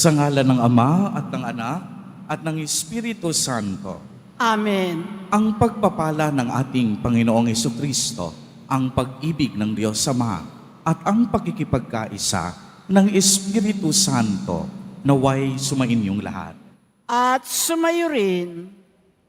Sa ngalan ng Ama at ng Anak at ng Espiritu Santo. Amen. Ang pagpapala ng ating Panginoong Hesukristo, ang pag-ibig ng Diyos Ama at ang pagkikipagkaisa ng Espiritu Santo naway sumainyong lahat. At sumayo rin.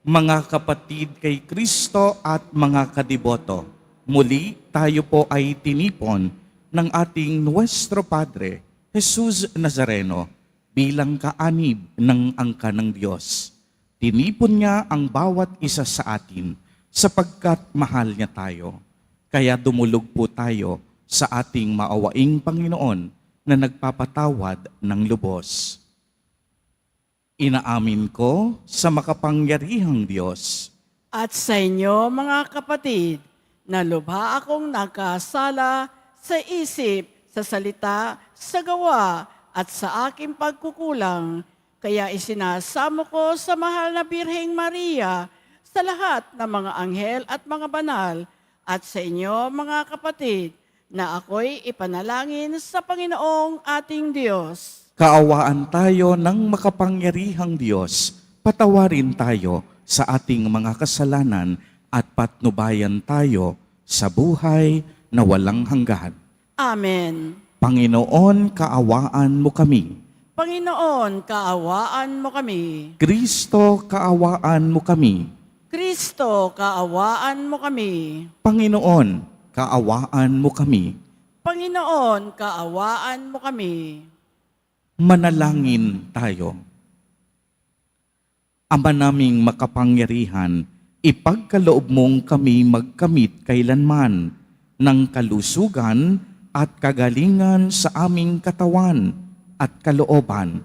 Mga kapatid kay Kristo at mga kadiboto, muli tayo po ay tinipon ng ating Nuestro Padre, Jesus Nazareno, bilang kaanib ng angka ng Diyos. Tinipon niya ang bawat isa sa atin sapagkat mahal niya tayo. Kaya dumulog po tayo sa ating maawaing Panginoon na nagpapatawad ng lubos. Inaamin ko sa makapangyarihang Diyos At sa inyo, mga kapatid, na lubha akong nagkasala sa isip, sa salita, sa gawa, at sa aking pagkukulang. Kaya isinasamo ko sa mahal na Birheng Maria, sa lahat ng mga anghel at mga banal, at sa inyo, mga kapatid, na ako'y ipanalangin sa Panginoong ating Diyos. Kaawaan tayo ng makapangyarihang Diyos, patawarin tayo sa ating mga kasalanan at patnubayan tayo sa buhay na walang hanggan. Amen. Panginoon, kaawaan mo kami. Panginoon, kaawaan mo kami. Kristo, kaawaan mo kami. Kristo, kaawaan mo kami. Panginoon, kaawaan mo kami. Panginoon, kaawaan mo kami. Manalangin tayo. Ama naming makapangyarihan, ipagkaloob mong kami magkamit kailanman ng kalusugan at kagalingan sa aming katawan at kalooban,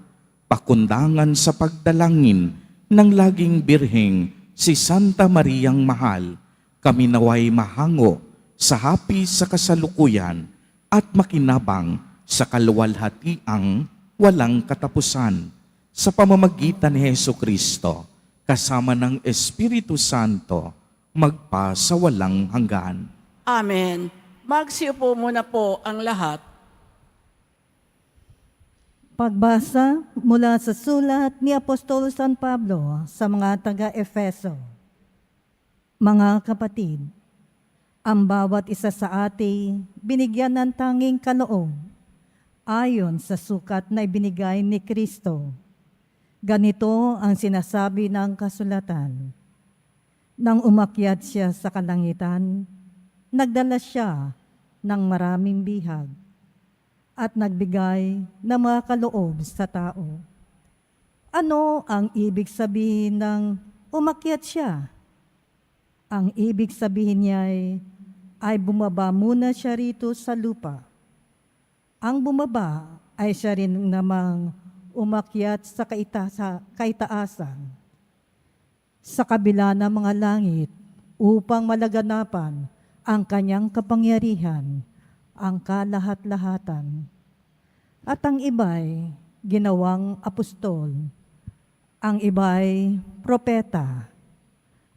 pakundangan sa pagdalangin ng laging birheng si Santa Mariang Mahal, kami naway mahango sa hapis sa kasalukuyan at makinabang sa kaluwalhatiang walang katapusan sa pamamagitan ni Hesukristo kasama ng Espiritu Santo magpa sa walang hanggan. Amen. Magsiupo muna po ang lahat. Pagbasa mula sa sulat ni Apostolo San Pablo sa mga taga-Efeso. Mga kapatid, ang bawat isa sa atin binigyan ng tanging kaloob ayon sa sukat na ibinigay ni Kristo. Ganito ang sinasabi ng kasulatan. Nang umakyat siya sa kalangitan, nagdala siya ng maraming bihag at nagbigay ng mga kaloob sa tao. Ano ang ibig sabihin ng umakyat siya? Ang ibig sabihin niya ay bumaba muna siya rito sa lupa. Ang bumaba ay siya rin namang umakyat sa kaitaasan, sa kabila ng mga langit, upang malaganapan ang kanyang kapangyarihan, ang kalahat-lahatan. At ang iba'y ginawang apostol, ang iba'y propeta,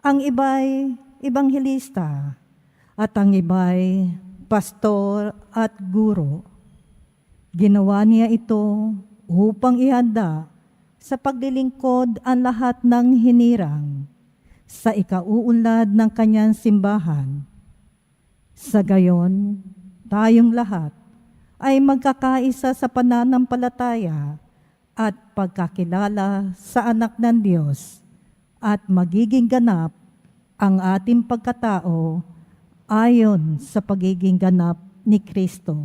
ang iba'y ebanghelista, at ang iba'y pastor at guro. Ginawa niya ito upang ihanda sa paglilingkod ang lahat ng hinirang sa ikauunlad ng kanyang simbahan. Sa gayon, tayong lahat ay magkakaisa sa pananampalataya at pagkakilala sa anak ng Diyos at magiging ganap ang ating pagkatao ayon sa pagiging ganap ni Kristo.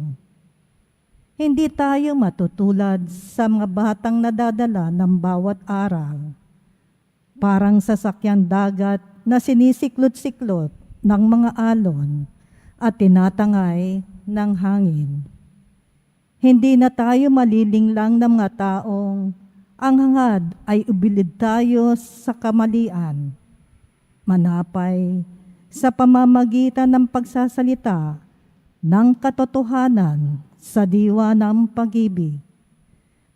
Hindi tayo matutulad sa mga batang nadadala ng bawat aral. Parang sasakyang dagat na sinisiklot-siklot ng mga alon at tinatangay ng hangin. Hindi na tayo malilinglang ng mga taong ang hangad ay ubilid tayo sa kamalian. Manapay sa pamamagitan ng pagsasalita ng katotohanan sa diwa ng pag-ibig.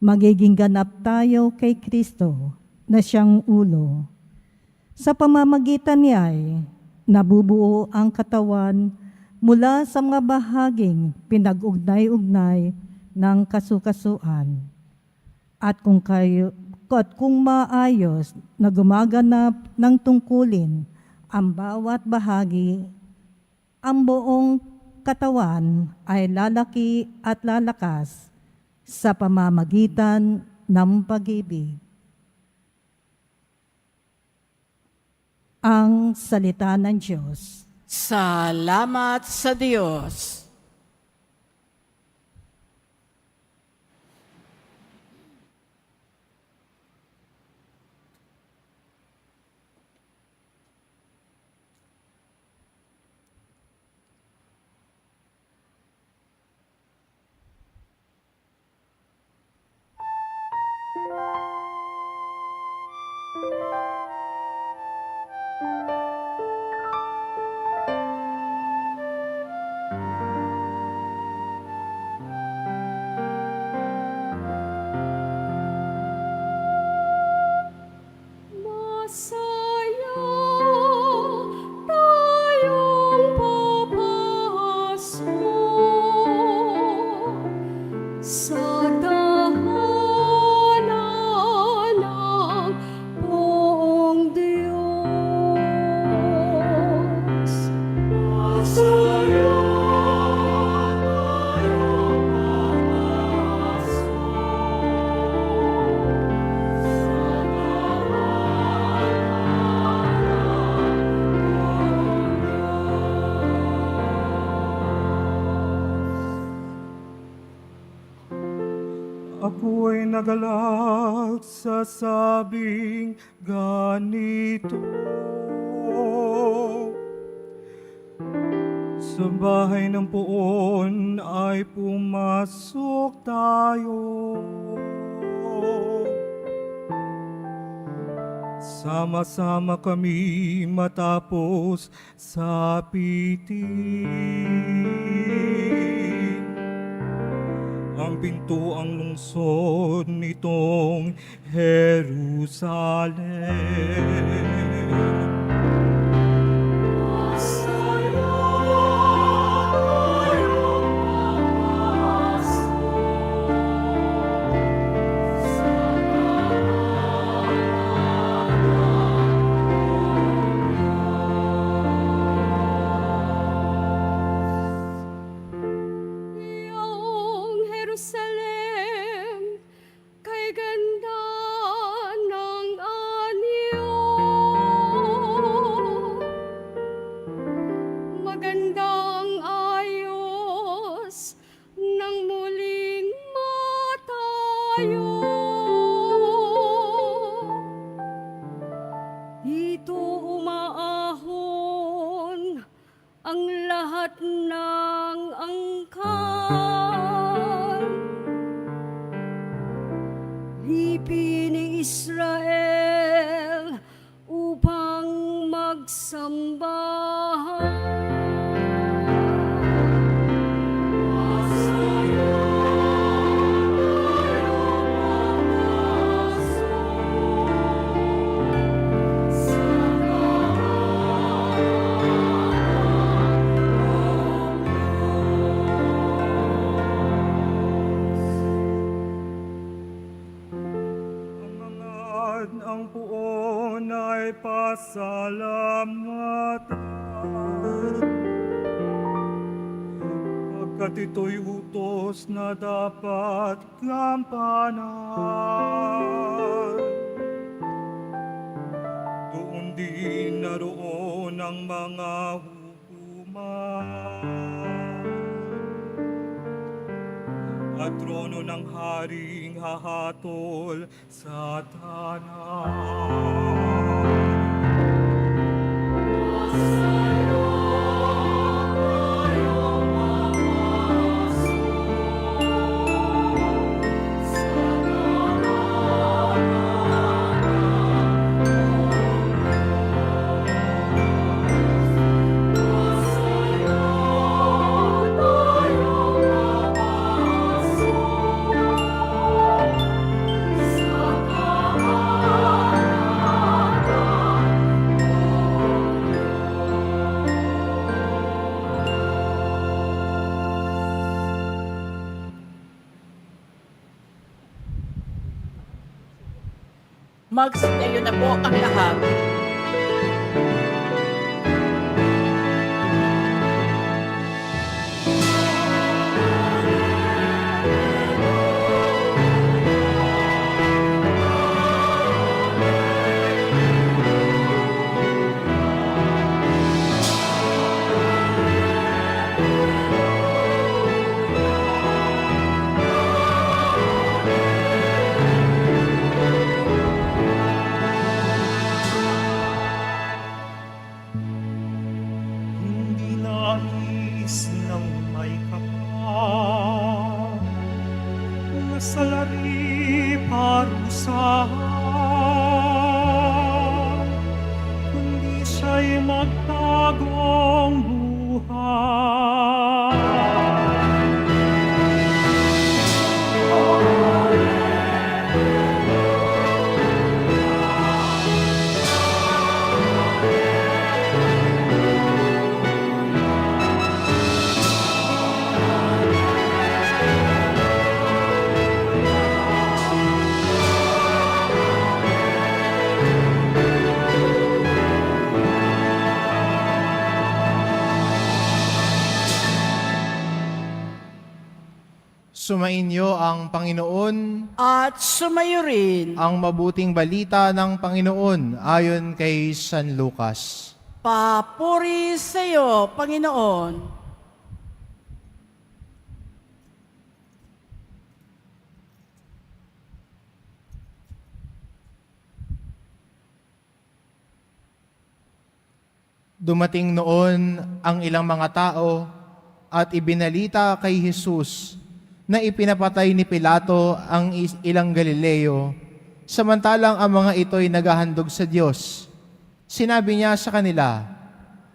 Magiging ganap tayo kay Kristo na siyang ulo. Sa pamamagitan niya ay nabubuo ang katawan mula sa mga bahaging pinag-ugnay-ugnay ng kasukasuan. at kung maayos na gumaganap ng tungkulin ang bawat bahagi, ang buong katawan ay lalaki at lalakas sa pamamagitan ng pag-ibig. Ang salita ng Diyos. Salamat sa Diyos. Masaya tayong papasok sa tahanan ng buong Diyos. Masaya tayong Ako'y nagalak sa sabing ganito. Sa bahay ng poon ay pumasok tayo. Sama-sama kami matapos sa pitin. Ang pinto ang lungsod nitong Jerusalem. Iyong Jerusalem, kay ganda ng anyo. Magandang ayos nang muling matayo. Dito umaahon ang lahat ng angkan. Lipi ni Israel upang magsambahan. Ang puon ay pasalamatan. Pagkat ito'y utos na dapat gampanan. Doon din naroon ang mga hukuman at trono ng haring hahatol sa tanan. Magsidayo na po ang lahat. Hindi nais ng may kapal na salari parusahan, kundi siya'y magtagong buhay. Sumainyo ang Panginoon, At sumayo rin. ang mabuting balita ng Panginoon ayon kay San Lucas. Papuri sa iyo, Panginoon. Dumating noon ang ilang mga tao at ibinalita kay Jesus na ipinapatay ni Pilato ang ilang Galileo, samantalang ang mga ito'y naghahandog sa Diyos. Sinabi niya sa kanila,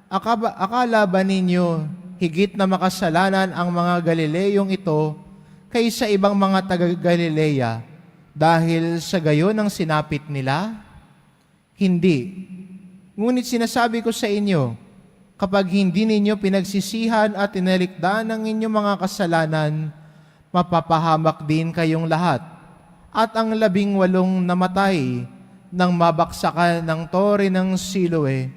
akala ba ninyo higit na makasalanan ang mga Galileyong ito kaysa ibang mga taga-Galilea dahil sa gayon ang sinapit nila? Hindi. Ngunit sinasabi ko sa inyo, kapag hindi ninyo pinagsisihan at tinalikdan ang inyong mga kasalanan, mapapahamak din kayong lahat. At ang 18 namatay nang mabaksakan ng tore ng Siloe,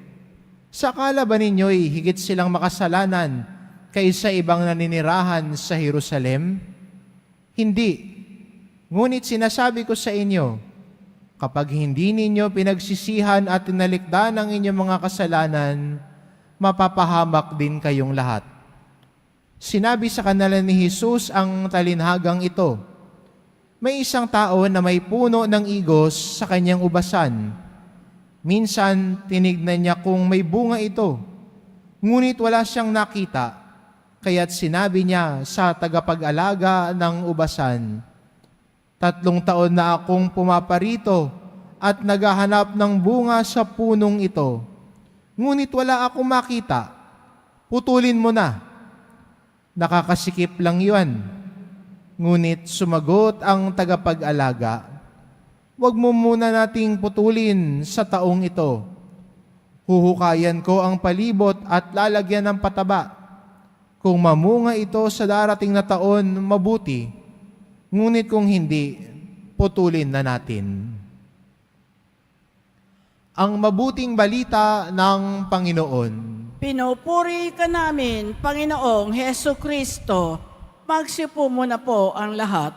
sakala ba ninyo'y higit silang makasalanan kaysa ibang naninirahan sa Jerusalem? Hindi. Ngunit sinasabi ko sa inyo, kapag hindi ninyo pinagsisihan at tinalikdan ang inyong mga kasalanan, mapapahamak din kayong lahat. Sinabi sa kanila ni Jesus ang talinhagang ito, may isang tao na may puno ng igos sa kanyang ubasan. Minsan, tinignan niya kung may bunga ito, ngunit wala siyang nakita, kaya't sinabi niya sa tagapag-alaga ng ubasan, 3 taon na akong pumaparito at naghahanap ng bunga sa punong ito. Ngunit wala akong makita. Putulin mo na. Nakakasikip lang yun. Ngunit sumagot ang tagapag-alaga, huwag mo muna nating putulin sa taong ito. Huhukayan ko ang palibot at lalagyan ng pataba. Kung mamunga ito sa darating na taon, mabuti. Ngunit kung hindi, putulin na natin. Ang mabuting balita ng Panginoon. Pinupuri ka namin, Panginoong Heso Kristo. Magsipo muna po ang lahat.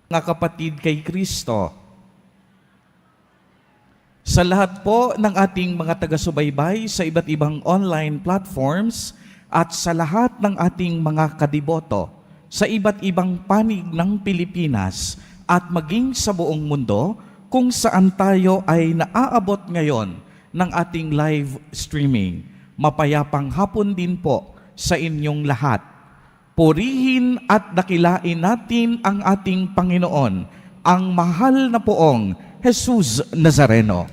Mga kapatid kay Kristo, sa lahat po ng ating mga taga-subaybay sa iba't ibang online platforms at sa lahat ng ating mga kadiboto sa iba't ibang panig ng Pilipinas at maging sa buong mundo kung saan tayo ay naaabot ngayon ng ating live streaming. Mapayapang hapon din po sa inyong lahat. Purihin at dakilain natin ang ating Panginoon, ang mahal na poong Jesus Nazareno.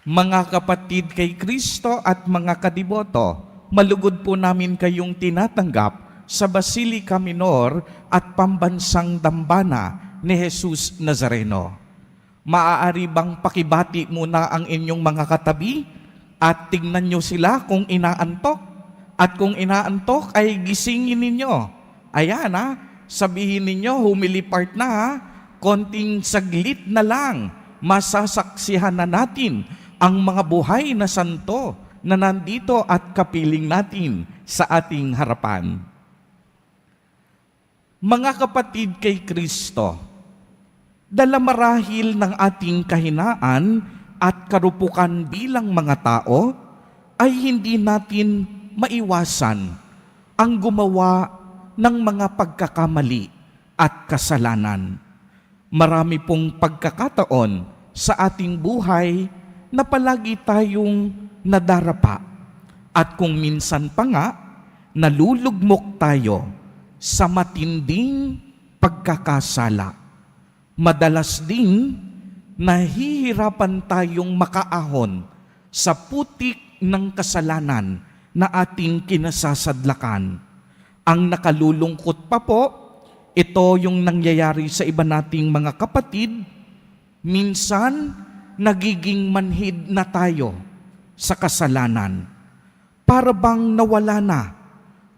Mga kapatid kay Kristo at mga kadiboto, malugod po namin kayong tinatanggap sa Basilica Minor at Pambansang Dambana ni Jesus Nazareno. Maaari bang pakibati muna ang inyong mga katabi at tingnan nyo sila kung inaantok? At kung inaantok ay gisingin ninyo. Ayan sabihin ninyo, humili part na konting saglit na lang, masasaksihan na natin ang mga buhay na santo na nandito at kapiling natin sa ating harapan. Mga kapatid kay Kristo, dala marahil ng ating kahinaan at karupukan bilang mga tao, ay hindi natin maiwasan ang gumawa ng mga pagkakamali at kasalanan. Marami pong pagkakataon sa ating buhay na palagi tayong nadarapa at kung minsan pa nga, nalulugmok tayo sa matinding pagkakasala. Madalas din, nahihirapan tayong makaahon sa putik ng kasalanan na ating kinasasadlakan. Ang nakalulungkot pa po, ito yung nangyayari sa iba nating mga kapatid, minsan nagiging manhid na tayo sa kasalanan. Para bang nawala na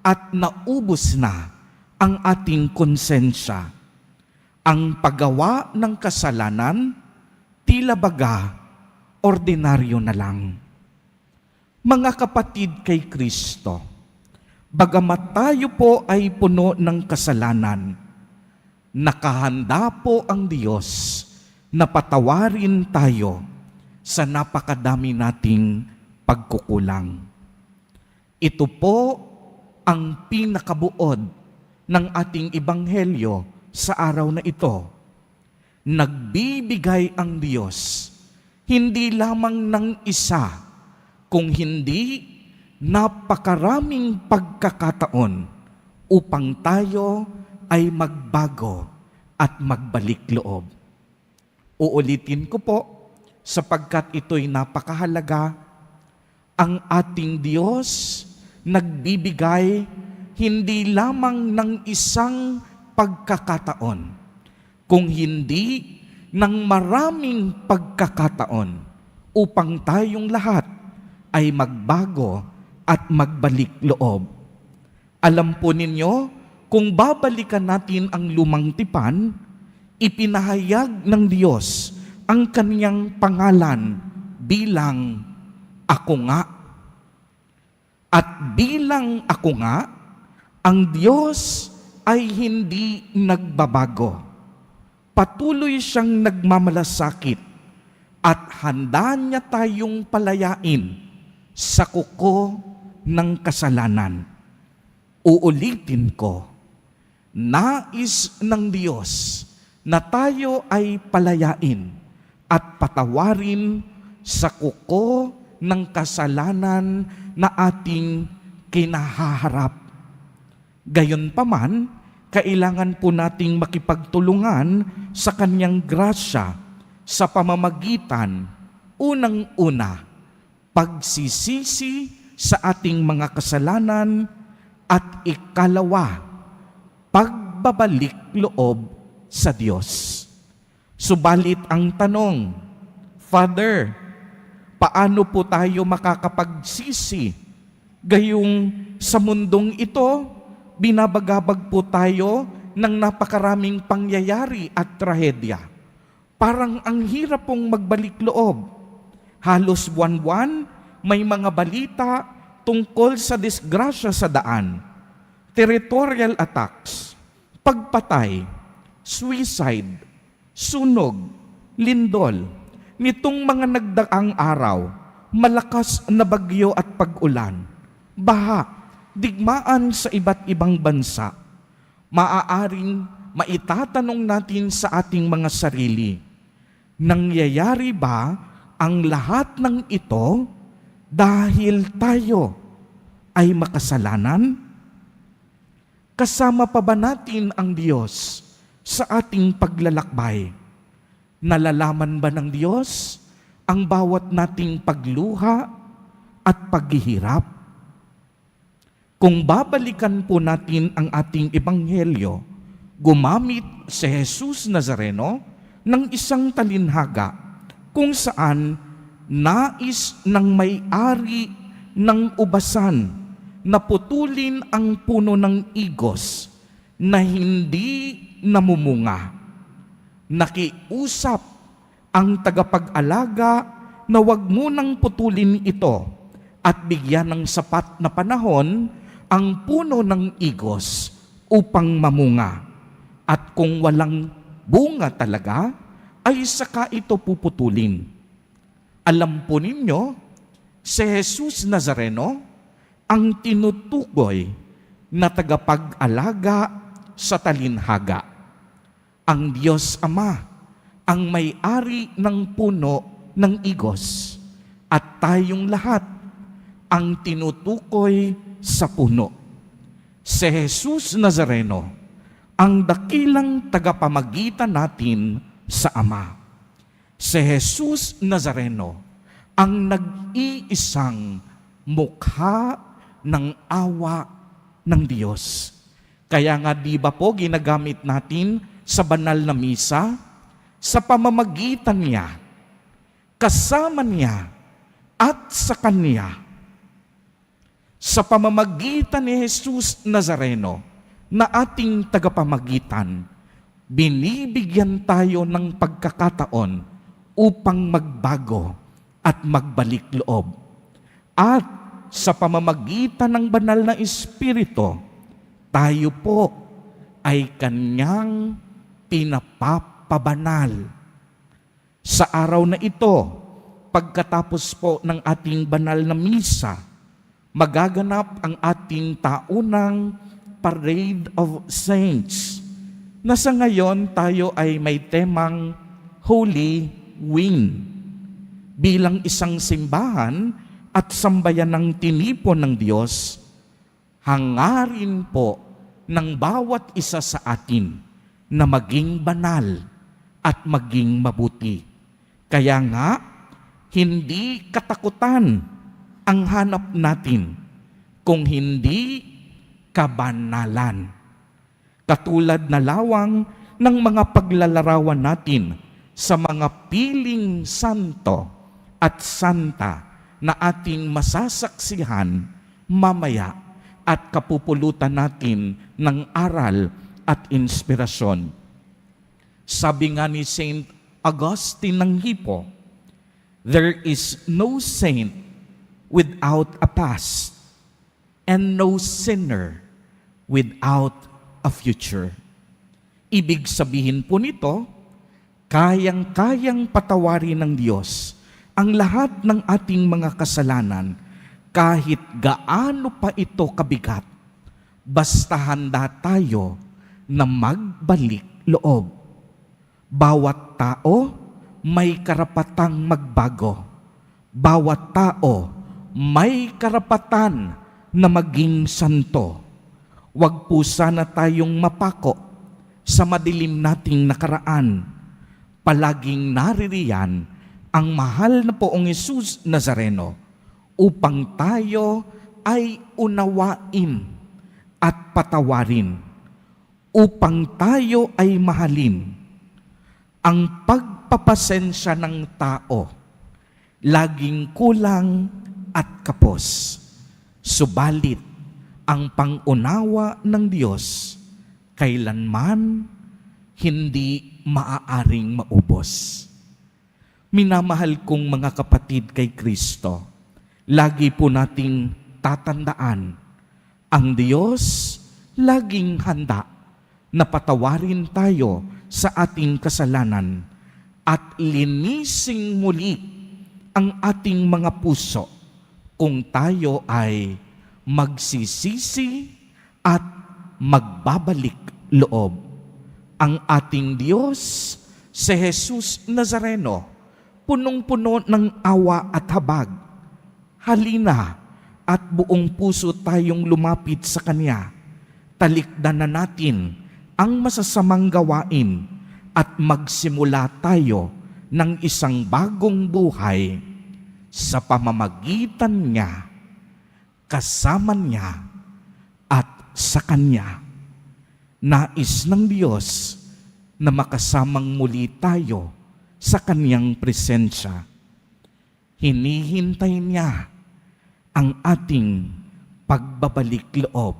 at naubos na ang ating konsensya. Ang paggawa ng kasalanan, tila baga, ordinaryo na lang. Mga kapatid kay Kristo, bagamat tayo po ay puno ng kasalanan, nakahanda po ang Diyos na patawarin tayo sa napakadami nating pagkukulang. Ito po ang pinakabuod ng ating ebanghelyo sa araw na ito. Nagbibigay ang Diyos hindi lamang ng isa, kung hindi napakaraming pagkakataon upang tayo ay magbago at magbalik loob. Uulitin ko po, sapagkat ito'y napakahalaga, ang ating Diyos nagbibigay hindi lamang ng isang pagkakataon, kung hindi ng maraming pagkakataon upang tayong lahat ay magbago at magbalik loob. Alam po ninyo, kung babalikan natin ang lumang tipan, ipinahayag ng Diyos ang kaniyang pangalan bilang Ako Nga. At bilang Ako Nga, ang Diyos ay hindi nagbabago. Patuloy siyang nagmamalasakit at handa niya tayong palayain sa kuko ng kasalanan. Uulitin ko, nais ng Diyos na tayo ay palayain at patawarin sa kuko ng kasalanan na ating kinahaharap. Gayunpaman, kailangan po nating makipagtulungan sa Kanyang grasya sa pamamagitan, unang-una, pagsisisi sa ating mga kasalanan at ikalawa, pagbabalik loob sa Diyos. Subalit ang tanong, Father, paano po tayo makakapagsisi? Gayong sa mundong ito, binabagabag po tayo ng napakaraming pangyayari at trahedya. Parang ang hirap pong magbalik loob. Halos buwan-buwan, may mga balita tungkol sa disgrasya sa daan, territorial attacks, pagpatay, suicide, sunog, lindol. Nitong mga nagdaang araw, malakas na bagyo at pag-ulan, baha, digmaan sa iba't ibang bansa. Maaaring maitatanong natin sa ating mga sarili, nangyayari ba ang lahat ng ito dahil tayo ay makasalanan? Kasama pa ba natin ang Diyos sa ating paglalakbay? Nalalaman ba ng Diyos ang bawat nating pagluha at paghihirap? Kung babalikan po natin ang ating ebanghelyo, Gumamit si Jesus Nazareno ng isang talinhaga kung saan nais ng may-ari ng ubasan na putulin ang puno ng igos na hindi namumunga. Nakiusap ang tagapag-alaga na wag munang putulin ito at bigyan ng sapat na panahon ang puno ng igos upang mamunga. At kung walang bunga talaga, ay saka ito puputulin. Alam po ninyo, si Jesus Nazareno ang tinutukoy na tagapag-alaga sa talinhaga. Ang Diyos Ama ang may-ari ng puno ng igos at tayong lahat ang tinutukoy sa puno. Si Jesus Nazareno ang dakilang tagapamagitan natin sa Ama. Si Jesus Nazareno ang nag-iisang mukha ng awa ng Diyos. Kaya nga di ba po ginagamit natin sa banal na misa, sa pamamagitan niya, kasama niya, at sa Kanya. Sa pamamagitan ni Jesus Nazareno na ating tagapamagitan, binibigyan tayo ng pagkakataon upang magbago at magbalik loob. At sa pamamagitan ng banal na Espiritu, tayo po ay Kanyang pinapapabanal. Sa araw na ito, pagkatapos po ng ating banal na misa, magaganap ang ating taunang Parade of Saints, na sa ngayon tayo ay may temang Holy Wind. Bilang isang simbahan at sambayan ng tinipon ng Diyos, hangarin po ng bawat isa sa atin na maging banal at maging mabuti. Kaya nga, hindi katakutan ang hanap natin, kung hindi kabanalan. Katulad na lawang ng mga paglalarawan natin sa mga piling santo at santa na ating masasaksihan mamaya at kapupulutan natin ng aral at inspirasyon. Sabi nga ni Saint Augustine ng Hippo, there is no saint without a past and no sinner without a future. Ibig sabihin po nito, kayang-kayang patawarin ng Diyos ang lahat ng ating mga kasalanan kahit gaano pa ito kabigat, basta handa tayo na magbalik loob. Bawat tao may karapatang magbago. Bawat tao may karapatan na maging santo. Huwag po sana tayong mapako sa madilim nating nakaraan. Palaging naririyan ang mahal na Poong Jesus Nazareno upang tayo ay unawain at patawarin, upang tayo ay mahalin. Ang pagpapasensya ng tao laging kulang at kapos. Subalit, ang pangunawa ng Diyos kailanman hindi maaaring maubos. Minamahal kong mga kapatid kay Kristo, lagi po nating tatandaan, ang Diyos laging handa na patawarin tayo sa ating kasalanan at linising muli ang ating mga puso kung tayo ay magsisisi at magbabalik loob. Ang ating Diyos, si Jesus Nazareno, punong-puno ng awa at habag. Halina at buong puso tayong lumapit sa Kanya. Talikdan na natin ang masasamang gawain at magsimula tayo ng isang bagong buhay sa pamamagitan niya, kasama niya, at sa Kanya. Nais ng Diyos na makasamang muli tayo sa Kanyang presensya. Hinihintay niya ang ating pagbabalik loob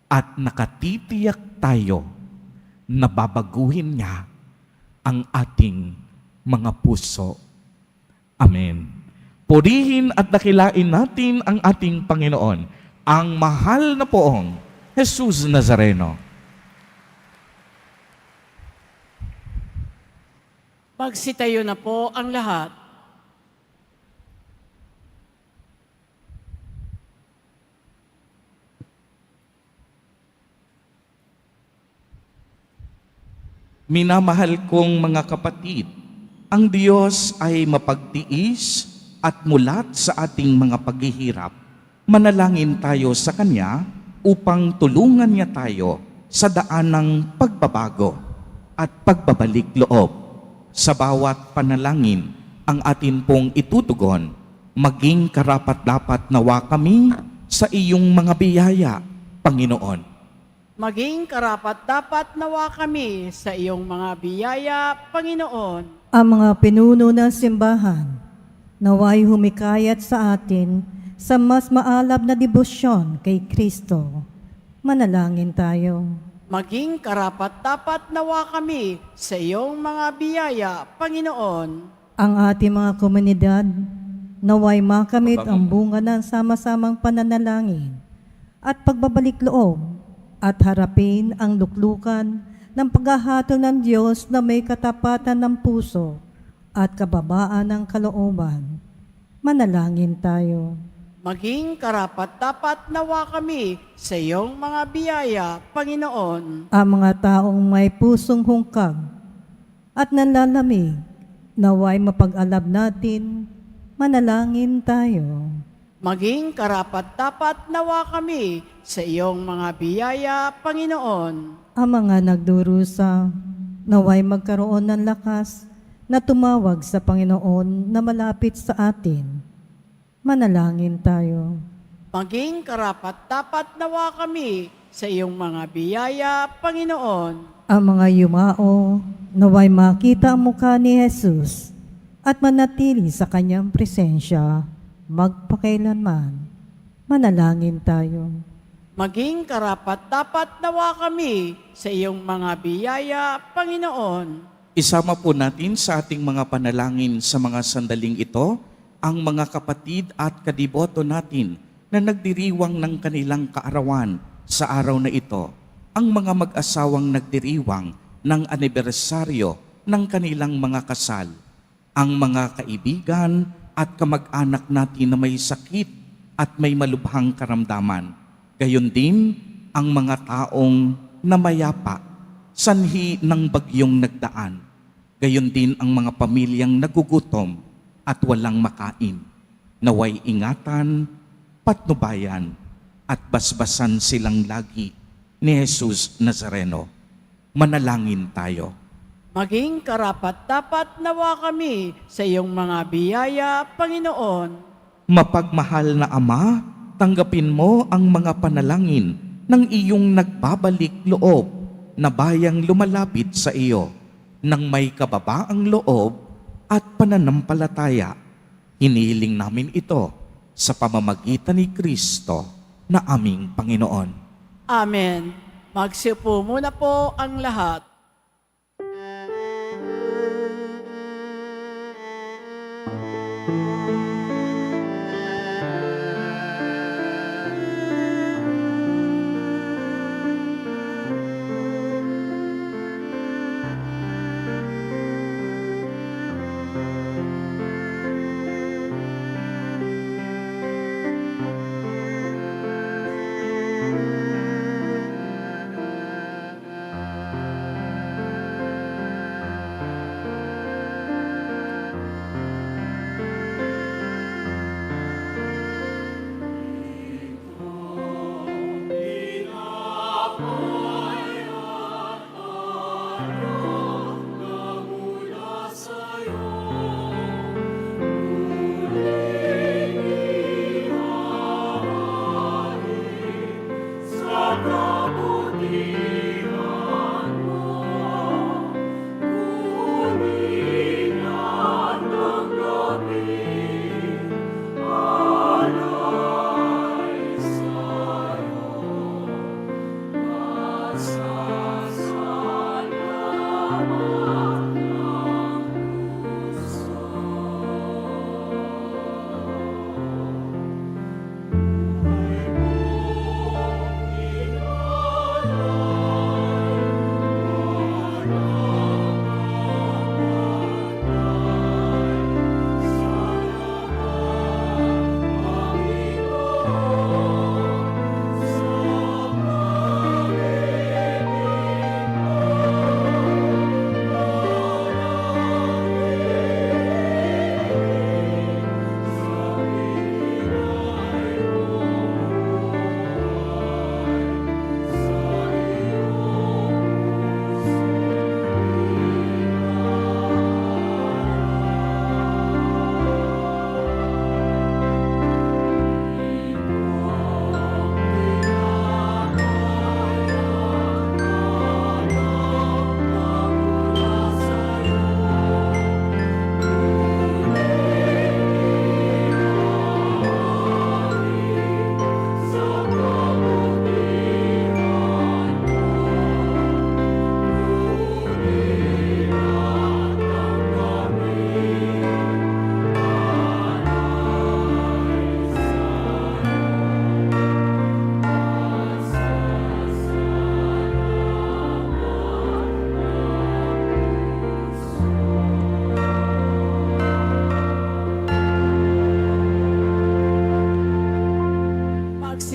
at nakatitiyak tayo na babaguhin niya ang ating mga puso. Amen. Purihin at dakilain natin ang ating Panginoon, ang mahal na poong Jesus Nazareno. Magsitayo na po ang lahat. Minamahal kong mga kapatid, ang Diyos ay mapagtiis at mulat sa ating mga paghihirap. Manalangin tayo sa Kanya upang tulungan niya tayo sa daan ng pagbabago at pagbabalik loob. Sa bawat panalangin, ang atin pong itutugon, maging karapat-dapat nawa kami sa iyong mga biyaya, Panginoon. Maging karapat-dapat nawa kami sa iyong mga biyaya, Panginoon. Ang mga pinuno ng simbahan, naway humikayat sa atin sa mas maalab na debosyon kay Kristo. Manalangin tayo. Maging karapat-dapat nawa kami sa iyong mga biyaya, Panginoon. Ang ating mga komunidad, naway makamit ang bunga ng sama-samang pananalangin at pagbabalik loob at harapin ang luklukan ng paghahatol ng Diyos na may katapatan ng puso at kababaan ng kalooban. Manalangin tayo. Maging karapat-dapat nawa kami sa iyong mga biyaya, Panginoon. Ang mga taong may pusong hungkag at nanlalamig, naway mapag-alab natin, manalangin tayo. Maging karapat-dapat nawa kami sa iyong mga biyaya, Panginoon. Ang mga nagdurusa, naway magkaroon ng lakas na tumawag sa Panginoon na malapit sa atin. Manalangin tayo. Maging karapat-dapat nawa kami sa iyong mga biyaya, Panginoon. Ang mga yumao, naway makita ang mukha ni Jesus at manatili sa kanyang presensya magpakailanman. Manalangin tayo. Maging karapat-dapat nawa kami sa iyong mga biyaya, Panginoon. Isama po natin sa ating mga panalangin sa mga sandaling ito ang mga kapatid at kadiboto natin na nagdiriwang ng kanilang kaarawan sa araw na ito. Ang mga mag-asawang nagdiriwang ng anibersaryo ng kanilang mga kasal. Ang mga kaibigan at kamag-anak natin na may sakit at may malubhang karamdaman. Gayon din ang mga taong namayapa, sanhi ng bagyong nagdaan. Gayon din ang mga pamilyang nagugutom at walang makain. Naway ingatan, patnubayan, at basbasan silang lagi ni Jesus Nazareno. Manalangin tayo. Maging karapat-dapat nawa kami sa iyong mga biyaya, Panginoon. Mapagmahal na Ama, tanggapin mo ang mga panalangin ng iyong nagbabalik loob na bayang lumalapit sa iyo ng may kababaang loob at pananampalataya. Hinihiling namin ito sa pamamagitan ni Kristo na aming Panginoon. Amen. Magsiupo muna po ang lahat.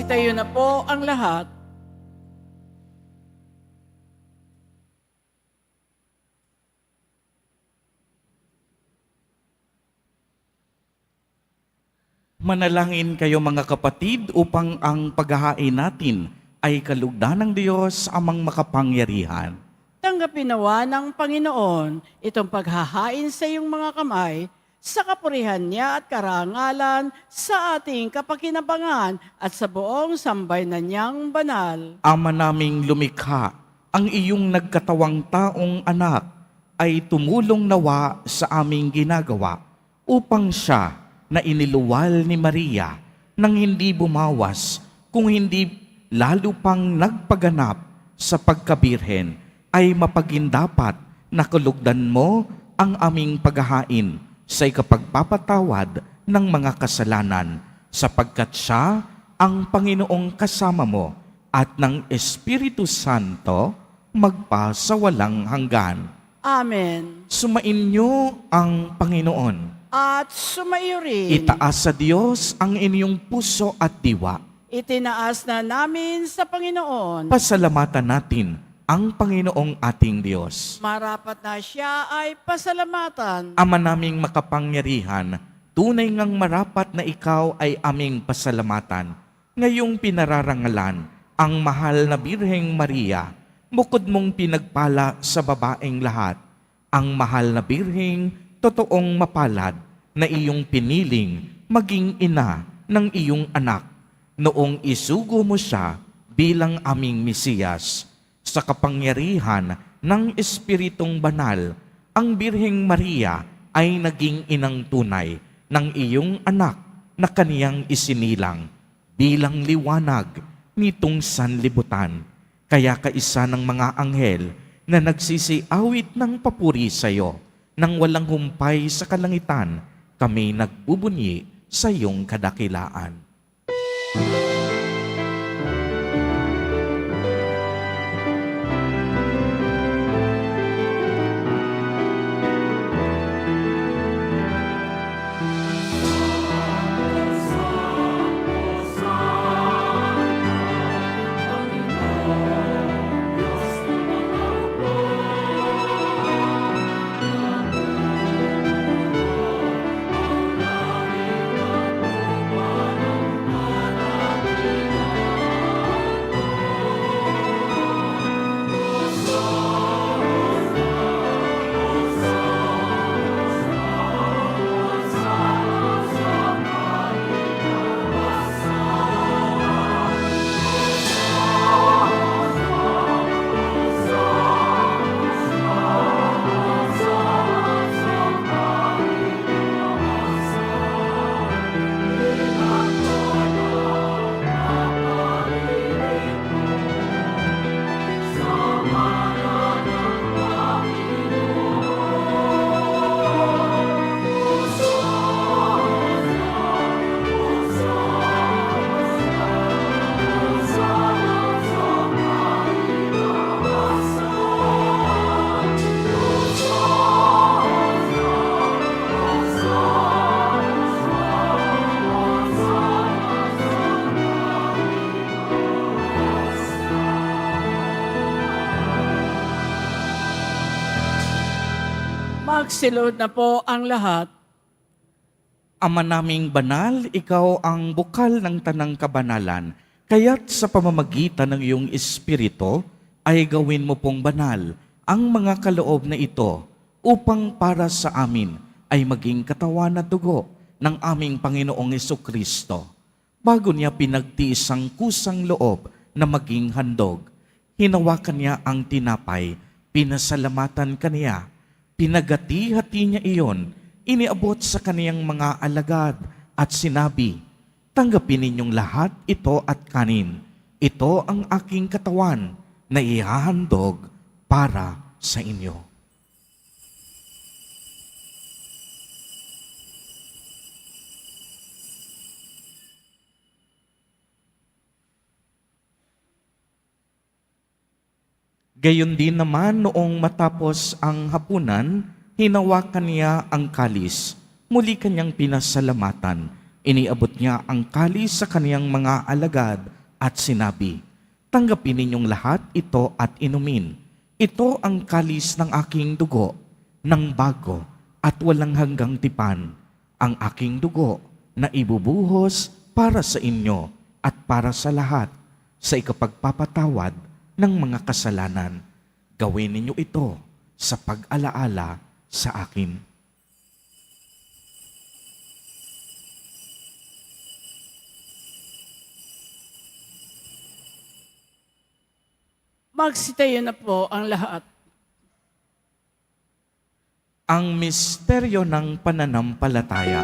Magsitayo na po ang lahat. Manalangin kayo mga kapatid upang ang paghahain natin ay kalugdan ng Diyos amang makapangyarihan. Tanggapin nawa ng Panginoon itong paghahain sa iyong mga kamay sa kapurihan niya at karangalan sa ating kapakinabangan at sa buong sambayanan niyang banal. Ama naming lumikha, ang iyong nagkatawang taong anak ay tumulong nawa sa aming ginagawa upang siya na iniluwal ni Maria nang hindi bumawas kung hindi lalo pang nagpaganap sa pagkabirhen ay mapagindapat na kalugdan mo ang aming paghahain sa ikapagpapatawad ng mga kasalanan sapagkat siya ang Panginoong kasama mo at ng Espiritu Santo magpasawalang hanggan. Amen. Sumainyo ang Panginoon. At sumaiyo rin. Itaas sa Diyos ang inyong puso at diwa. Itinaas na namin sa Panginoon. Pasalamatan natin ang Panginoong ating Diyos. Marapat na siya ay pasalamatan. Ama naming makapangyarihan, tunay ngang marapat na ikaw ay aming pasalamatan. Ngayong pinararangalan ang mahal na Birheng Maria, bukod mong pinagpala sa babaeng lahat, ang mahal na Birheng totoong mapalad na iyong piniling maging ina ng iyong anak noong isugo mo siya bilang aming Mesiyas. Sa kapangyarihan ng Espiritong Banal, ang Birheng Maria ay naging inang tunay ng iyong anak na kaniyang isinilang bilang liwanag nitong sanlibutan. Kaya kaisa ng mga anghel na nagsisiawit ng papuri sa iyo, nang walang humpay sa kalangitan, kami nagbubunyi sa iyong kadakilaan. Magsilod na po ang lahat. Ama naming banal, ikaw ang bukal ng tanang kabanalan, kaya't sa pamamagitan ng iyong Espiritu ay gawin mo pong banal ang mga kaloob na ito upang para sa amin ay maging katawan at dugo ng aming Panginoong Jesucristo. Bago niya pinagtiis ang kusang loob na maging handog, hinawakan niya ang tinapay, pinasalamatan kaniya, pinagati-hati niya iyon, iniabot sa kaniyang mga alagad at sinabi, "Tanggapin ninyong lahat ito at kanin. Ito ang aking katawan na ihahandog para sa inyo." Gayon din naman noong matapos ang hapunan, hinawakan niya ang kalis, muli kanyang pinasalamatan, Iniabot niya ang kalis sa kaniyang mga alagad at sinabi, "Tanggapin ninyong lahat ito at inumin. Ito ang kalis ng aking dugo, ng bago at walang hanggang tipan, ang aking dugo na ibubuhos para sa inyo at para sa lahat sa ikapagpapatawad ng mga kasalanan. Gawin ninyo ito sa pag-alaala sa akin." Magsitayo na po ang lahat. Ang misteryo ng pananampalataya.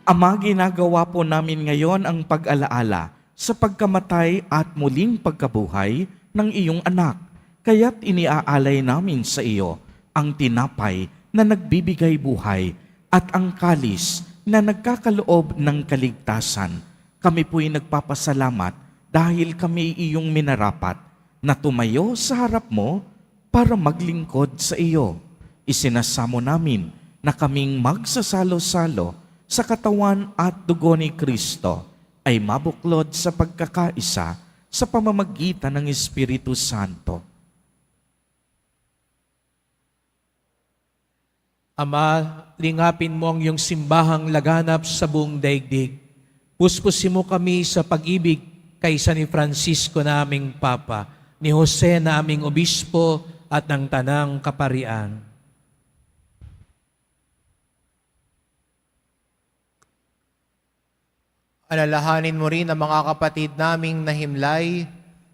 Ama, ginagawa po namin ngayon ang pag-alaala sa pagkamatay at muling pagkabuhay ng iyong anak. Kaya't iniaalay namin sa iyo ang tinapay na nagbibigay buhay at ang kalis na nagkakaloob ng kaligtasan. Kami po'y nagpapasalamat dahil kami iyong minarapat na tumayo sa harap mo para maglingkod sa iyo. Isinasamo namin na kaming magsasalo-salo sa katawan at dugo ni Kristo ay mabuklod sa pagkakaisa sa pamamagitan ng Espiritu Santo. Ama, lingapin mo ang iyong simbahang laganap sa buong daigdig. Puspusin mo kami sa pag-ibig kay San Francisco na aming Papa, ni Jose na aming Obispo at ng Tanang Kaparian. Alalahanin mo rin ang mga kapatid naming nahimlay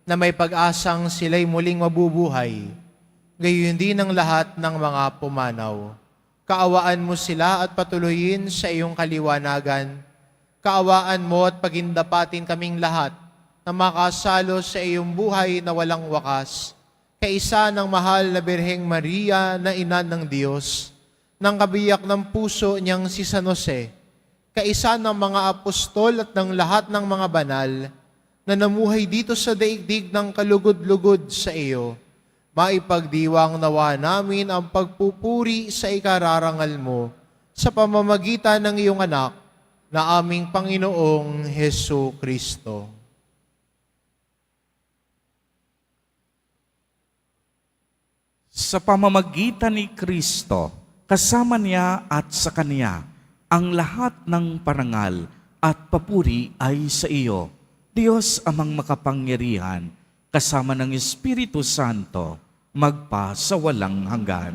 na may pag-asang sila'y muling mabubuhay. Gayon din ang lahat ng mga pumanaw. Kaawaan mo sila at patuloyin sa iyong kaliwanagan. Kaawaan mo at pagindapatin kaming lahat na makasalo sa iyong buhay na walang wakas. Kaisa ng mahal na Birheng Maria na ina ng Diyos, ng kabiyak ng puso niyang si San Jose, kaisa ng mga apostol at ng lahat ng mga banal na namuhay dito sa daigdig ng kalugod-lugod sa iyo, maipagdiwang nawa namin ang pagpupuri sa ikararangal mo sa pamamagitan ng iyong anak na aming Panginoong Hesu Kristo. Sa pamamagitan ni Kristo, kasama niya at sa Kanya, ang lahat ng parangal at papuri ay sa iyo, Diyos amang makapangyarihan, kasama ng Espiritu Santo, magpa sa walang hanggan.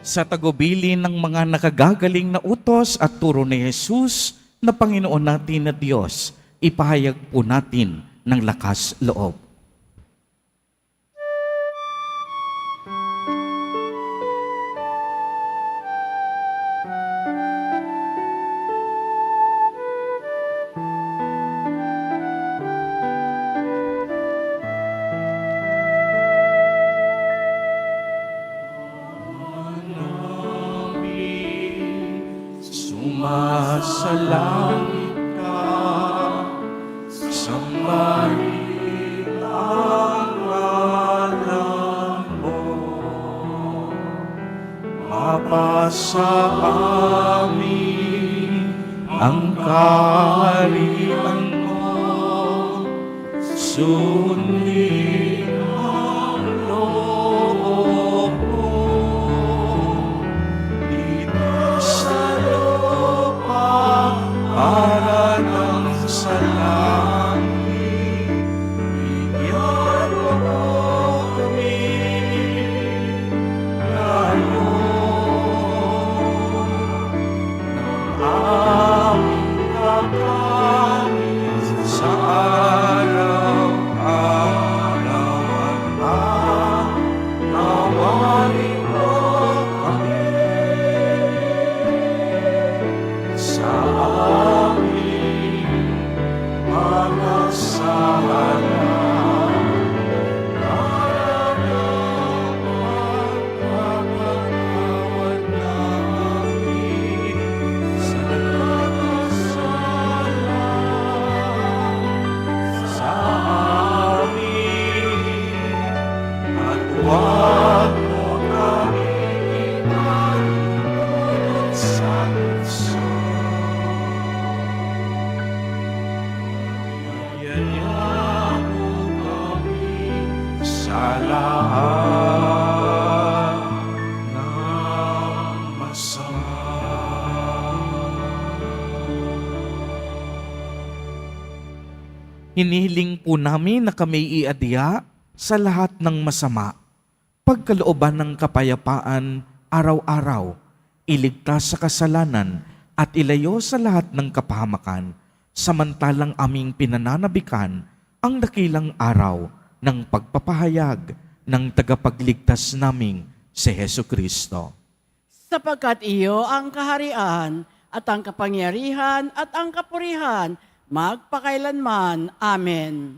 Sa tagubilin ng mga nakagagaling na utos at turo ni Jesus na Panginoon natin na Diyos, ipahayag po natin ng lakas loob. Sumasalangit ka, sundin ang loob mo dito sa lupa para nang sa langit. Bigyan mo kami ngayon ng aming kakanin sa araw-araw at nawarin mo kami sa aming mga sala. Para mapagpapatawad namin sa nagkakasala sa amin at huwag mo kami ipahimulat sa tukso. Biyaya mo kami sa lahat ng masama. Hinihiling po namin na kami iadya sa lahat ng masama, pagkalooban ng kapayapaan araw-araw, iligtas sa kasalanan at ilayo sa lahat ng kapahamakan, samantalang aming pinananabikan ang dakilang araw ng pagpapahayag ng tagapagligtas naming si Hesu Kristo. Sapagkat iyo ang kaharian at ang kapangyarihan at ang kapurihan magpakailanman. Amen.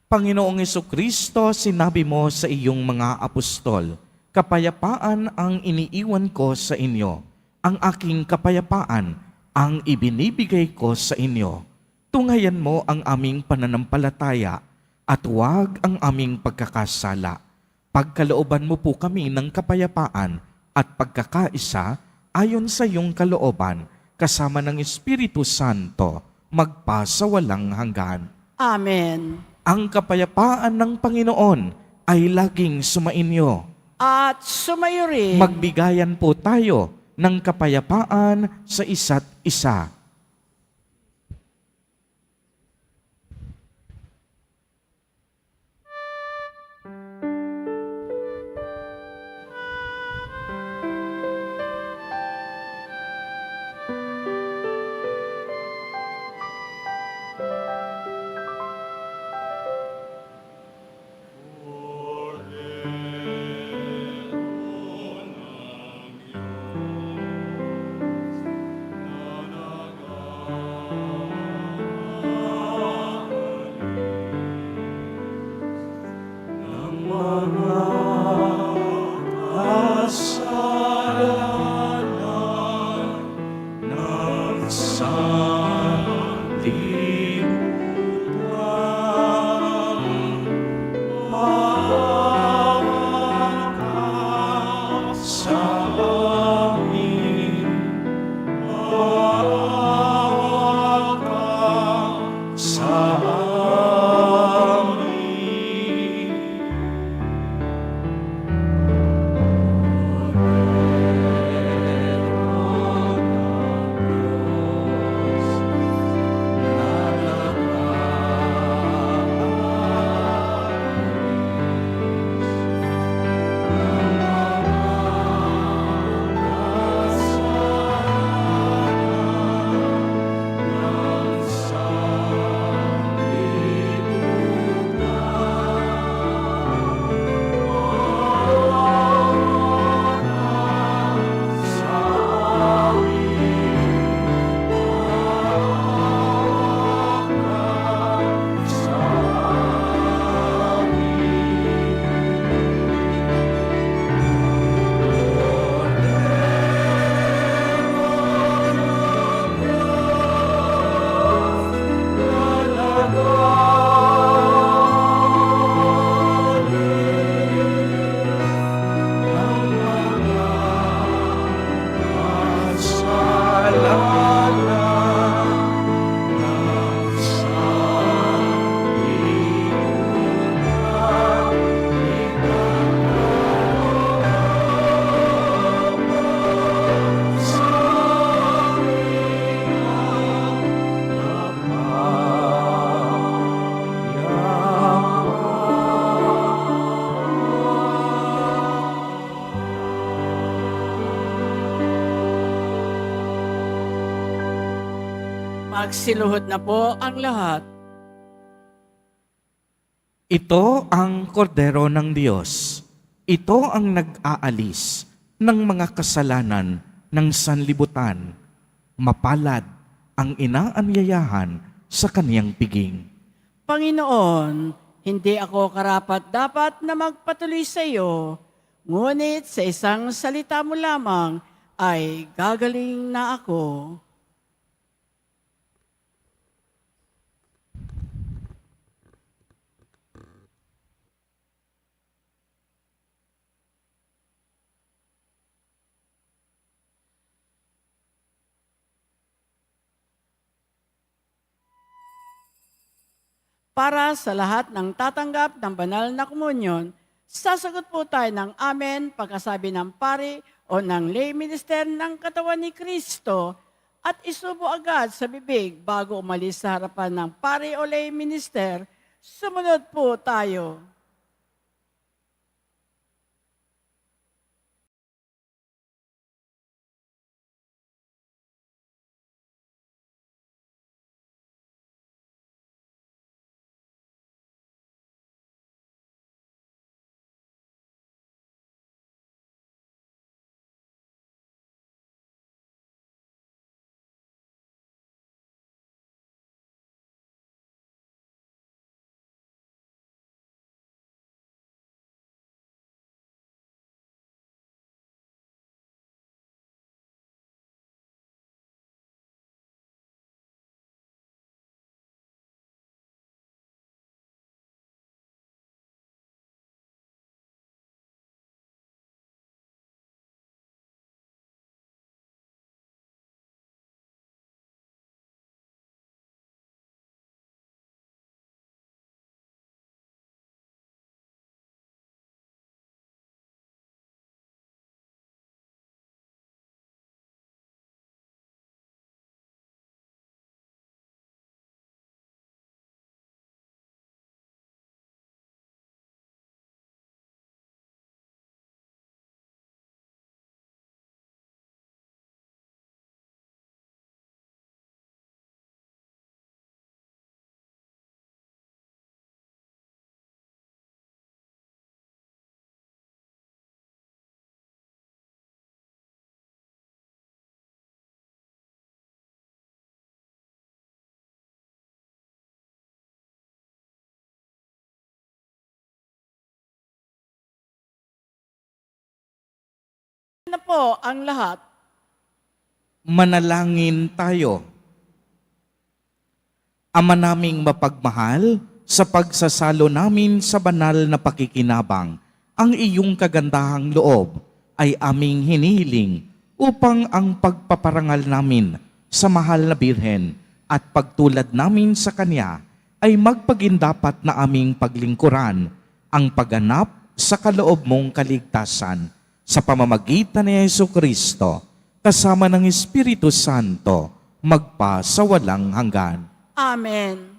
Panginoong Kristo, sinabi mo sa iyong mga apostol, kapayapaan ang iniiwan ko sa inyo, ang aking kapayapaan ang ibinibigay ko sa inyo. Tunghayan mo ang aming pananampalataya at huwag ang aming pagkakasala. Pagkalooban mo po kami ng kapayapaan at pagkakaisa ayon sa iyong kalooban, kasama ng Espiritu Santo, magpasawalang hanggan. Amen. Ang kapayapaan ng Panginoon ay laging sumainyo. At sumayo rin. Magbigayan po tayo ng kapayapaan sa isa't isa. Magsiluhod na po ang lahat. Ito ang kordero ng Diyos. Ito ang nag-aalis ng mga kasalanan ng sanlibutan. Mapalad ang inaanyayahan sa kaniyang piging. Panginoon, hindi ako karapat-dapat na magpatuloy sa iyo, ngunit sa isang salita mo lamang ay gagaling na ako. Para sa lahat ng tatanggap ng banal na komunyon, sasagot po tayo ng amen pagkasabi ng pari o ng lay minister ng katawan ni Kristo at isubo agad sa bibig bago umalis sa harapan ng pari o lay minister. Sumunod po tayo. Na po ang lahat. Manalangin tayo. Ama naming mapagmahal, sa pagsasalo namin sa banal na pakikinabang, ang iyong kagandahang loob ay aming hinihiling upang ang pagpaparangal namin sa mahal na Birhen at pagtulad namin sa Kanya ay magpagindapat na aming paglingkuran ang pagganap sa kaloob mong kaligtasan sa pamamagitan ni Jesucristo, kasama ng Espiritu Santo, magpa sa walang hanggan. Amen.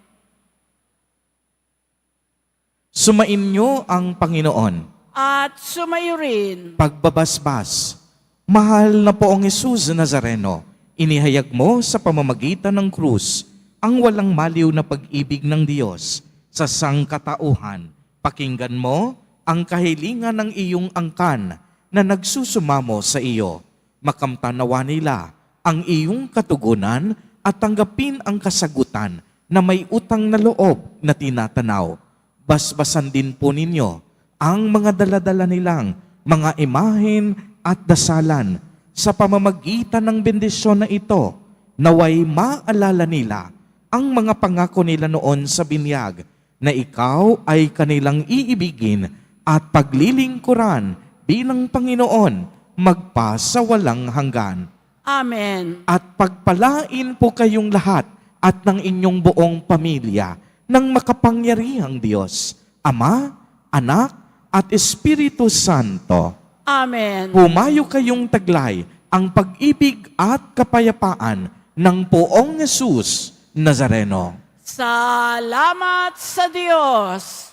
Sumainyo ang Panginoon. At sumayo rin. Pagbabasbas, mahal na poong Jesus Nazareno, inihayag mo sa pamamagitan ng krus ang walang maliw na pag-ibig ng Diyos sa sangkatauhan. Pakinggan mo ang kahilingan ng iyong angkan na nagsusumamo sa iyo. Makamtanawa nila ang iyong katugunan at tanggapin ang kasagutan na may utang na loob na tinatanaw. Basbasan din po ninyo ang mga daladala nilang mga imahen at dasalan sa pamamagitan ng bendisyon na ito. Naway maalala nila ang mga pangako nila noon sa binyag na ikaw ay kanilang iibigin at paglilingkuran bilang Panginoon magpa sa walang hanggan. Amen. At pagpalain po kayong lahat at ng inyong buong pamilya ng makapangyarihang Diyos, Ama, Anak, at Espiritu Santo. Amen. Humayo kayong taglay ang pag-ibig at kapayapaan ng poong Jesus Nazareno. Salamat sa Diyos.